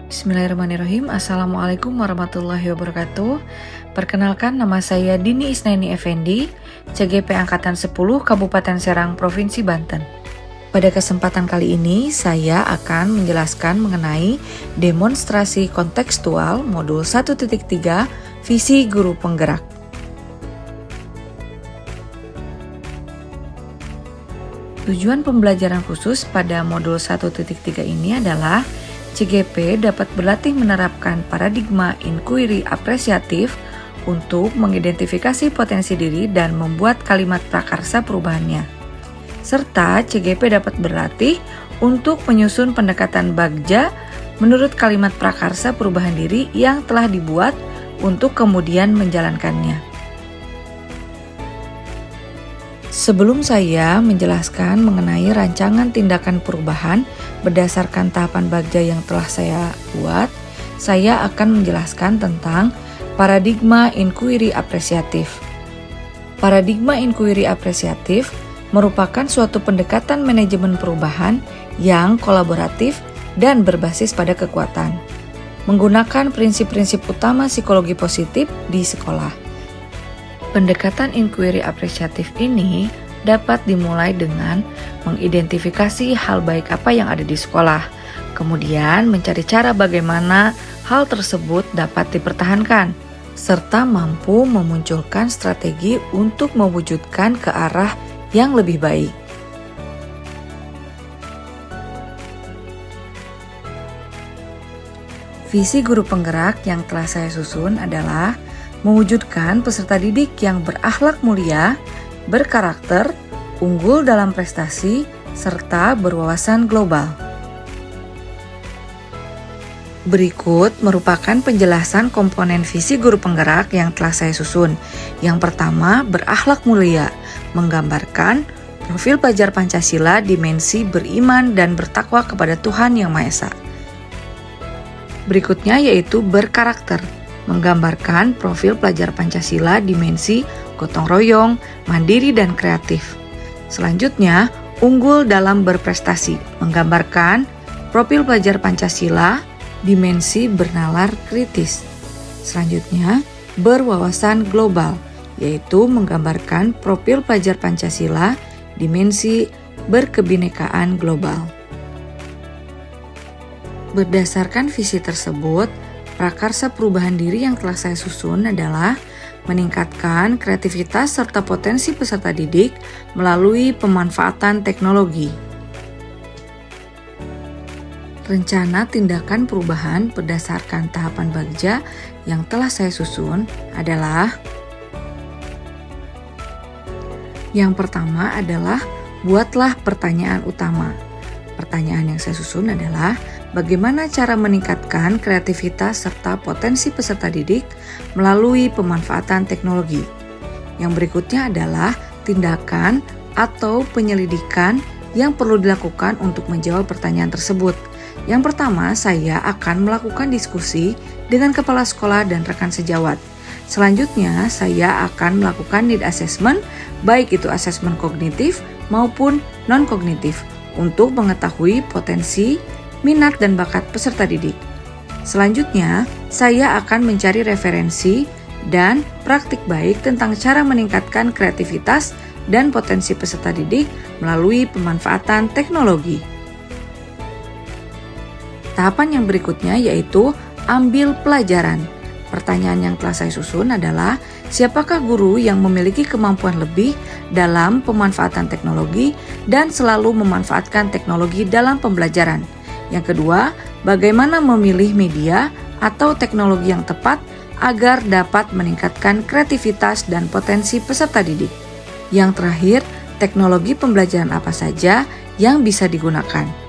Bismillahirrahmanirrahim. Assalamualaikum warahmatullahi wabarakatuh. Perkenalkan, nama saya Dini Isnaini Effendi, CGP Angkatan 10 Kabupaten Serang, Provinsi Banten. Pada kesempatan kali ini, saya akan menjelaskan mengenai demonstrasi kontekstual modul 1.3 Visi Guru Penggerak. Tujuan pembelajaran khusus pada modul 1.3 ini adalah CGP dapat berlatih menerapkan paradigma inquiry apresiatif untuk mengidentifikasi potensi diri dan membuat kalimat prakarsa perubahannya. Serta CGP dapat berlatih untuk menyusun pendekatan bagja menurut kalimat prakarsa perubahan diri yang telah dibuat untuk kemudian menjalankannya. Sebelum saya menjelaskan mengenai rancangan tindakan perubahan berdasarkan tahapan bagja yang telah saya buat, saya akan menjelaskan tentang paradigma inquiry apresiatif. Paradigma inquiry apresiatif merupakan suatu pendekatan manajemen perubahan yang kolaboratif dan berbasis pada kekuatan, menggunakan prinsip-prinsip utama psikologi positif di sekolah. Pendekatan inquiry apresiatif ini dapat dimulai dengan mengidentifikasi hal baik apa yang ada di sekolah, kemudian mencari cara bagaimana hal tersebut dapat dipertahankan, serta mampu memunculkan strategi untuk mewujudkan ke arah yang lebih baik. Visi guru penggerak yang telah saya susun adalah mewujudkan peserta didik yang berakhlak mulia, berkarakter, unggul dalam prestasi, serta berwawasan global. Berikut merupakan penjelasan komponen visi guru penggerak yang telah saya susun. Yang pertama, berakhlak mulia, menggambarkan profil pelajar Pancasila dimensi beriman dan bertakwa kepada Tuhan Yang Maha Esa. Berikutnya yaitu berkarakter, menggambarkan profil pelajar Pancasila dimensi gotong royong, mandiri, dan kreatif. Selanjutnya, unggul dalam berprestasi, menggambarkan profil pelajar Pancasila dimensi bernalar kritis. Selanjutnya, berwawasan global, yaitu menggambarkan profil pelajar Pancasila dimensi berkebinekaan global. Berdasarkan visi tersebut, prakarsa perubahan diri yang telah saya susun adalah meningkatkan kreativitas serta potensi peserta didik melalui pemanfaatan teknologi. Rencana tindakan perubahan berdasarkan tahapan bagja yang telah saya susun adalah: yang pertama adalah buatlah pertanyaan utama. Pertanyaan yang saya susun adalah bagaimana cara meningkatkan kreativitas serta potensi peserta didik melalui pemanfaatan teknologi. Yang berikutnya adalah tindakan atau penyelidikan yang perlu dilakukan untuk menjawab pertanyaan tersebut. Yang pertama, saya akan melakukan diskusi dengan kepala sekolah dan rekan sejawat. Selanjutnya, saya akan melakukan need assessment, baik itu asesmen kognitif maupun non-kognitif, untuk mengetahui potensi, minat, dan bakat peserta didik. Selanjutnya, saya akan mencari referensi dan praktik baik tentang cara meningkatkan kreativitas dan potensi peserta didik melalui pemanfaatan teknologi. Tahapan yang berikutnya yaitu ambil pelajaran. Pertanyaan yang telah saya susun adalah, siapakah guru yang memiliki kemampuan lebih dalam pemanfaatan teknologi dan selalu memanfaatkan teknologi dalam pembelajaran? Yang kedua, bagaimana memilih media atau teknologi yang tepat agar dapat meningkatkan kreativitas dan potensi peserta didik? Yang terakhir, teknologi pembelajaran apa saja yang bisa digunakan?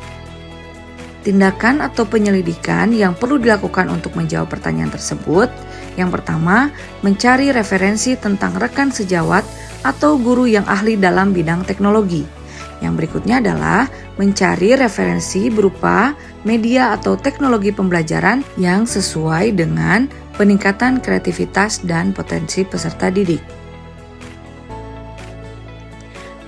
Tindakan atau penyelidikan yang perlu dilakukan untuk menjawab pertanyaan tersebut. Yang pertama, mencari referensi tentang rekan sejawat atau guru yang ahli dalam bidang teknologi. Yang berikutnya adalah mencari referensi berupa media atau teknologi pembelajaran yang sesuai dengan peningkatan kreativitas dan potensi peserta didik.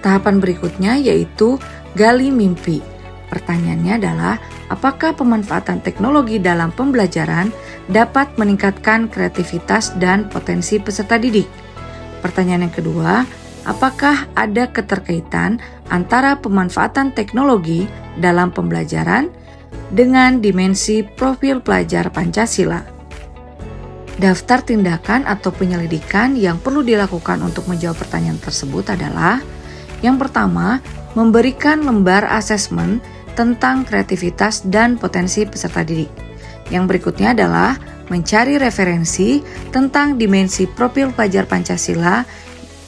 Tahapan berikutnya yaitu gali mimpi. Pertanyaannya adalah, apakah pemanfaatan teknologi dalam pembelajaran dapat meningkatkan kreativitas dan potensi peserta didik? Pertanyaan yang kedua, apakah ada keterkaitan antara pemanfaatan teknologi dalam pembelajaran dengan dimensi profil pelajar Pancasila? Daftar tindakan atau penyelidikan yang perlu dilakukan untuk menjawab pertanyaan tersebut adalah: yang pertama, memberikan lembar asesmen tentang kreativitas dan potensi peserta didik. Yang berikutnya adalah mencari referensi tentang dimensi profil pelajar Pancasila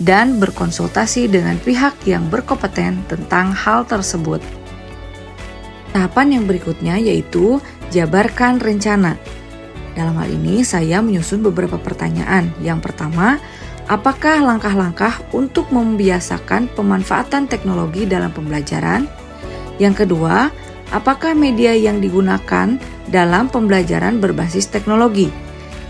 dan berkonsultasi dengan pihak yang berkompeten tentang hal tersebut. Tahapan yang berikutnya yaitu jabarkan rencana. Dalam hal ini saya menyusun beberapa pertanyaan. Yang pertama, apakah langkah-langkah untuk membiasakan pemanfaatan teknologi dalam pembelajaran? Yang kedua, apakah media yang digunakan dalam pembelajaran berbasis teknologi?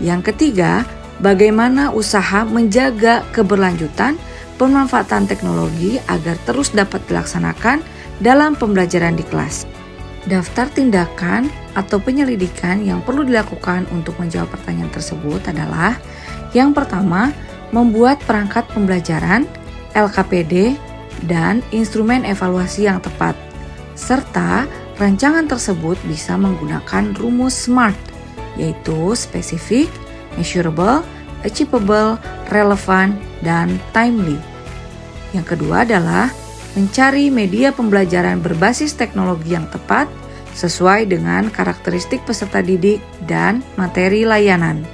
Yang ketiga, bagaimana usaha menjaga keberlanjutan pemanfaatan teknologi agar terus dapat dilaksanakan dalam pembelajaran di kelas? Daftar tindakan atau penyelidikan yang perlu dilakukan untuk menjawab pertanyaan tersebut adalah: yang pertama, membuat perangkat pembelajaran, LKPD, dan instrumen evaluasi yang tepat. Serta rancangan tersebut bisa menggunakan rumus SMART, yaitu spesifik, measurable, achievable, relevant, dan timely. Yang kedua adalah mencari media pembelajaran berbasis teknologi yang tepat sesuai dengan karakteristik peserta didik dan materi layanan.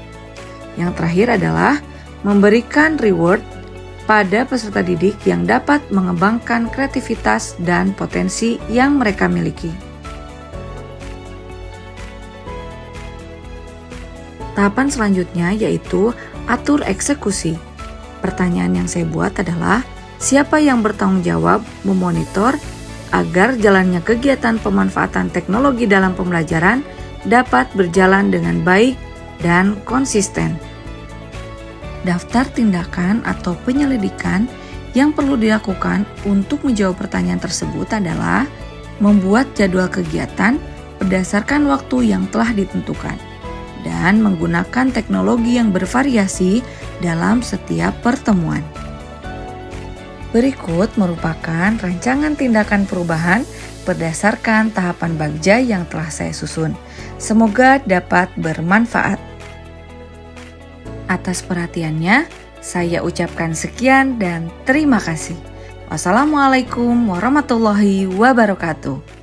Yang terakhir adalah memberikan reward pada peserta didik yang dapat mengembangkan kreativitas dan potensi yang mereka miliki. Tahapan selanjutnya yaitu atur eksekusi. Pertanyaan yang saya buat adalah, siapa yang bertanggung jawab memonitor agar jalannya kegiatan pemanfaatan teknologi dalam pembelajaran dapat berjalan dengan baik dan konsisten? Daftar tindakan atau penyelidikan yang perlu dilakukan untuk menjawab pertanyaan tersebut adalah membuat jadwal kegiatan berdasarkan waktu yang telah ditentukan dan menggunakan teknologi yang bervariasi dalam setiap pertemuan. Berikut merupakan rancangan tindakan perubahan berdasarkan tahapan Bagja yang telah saya susun. Semoga dapat bermanfaat. Atas perhatiannya, saya ucapkan sekian dan terima kasih. Wassalamualaikum warahmatullahi wabarakatuh.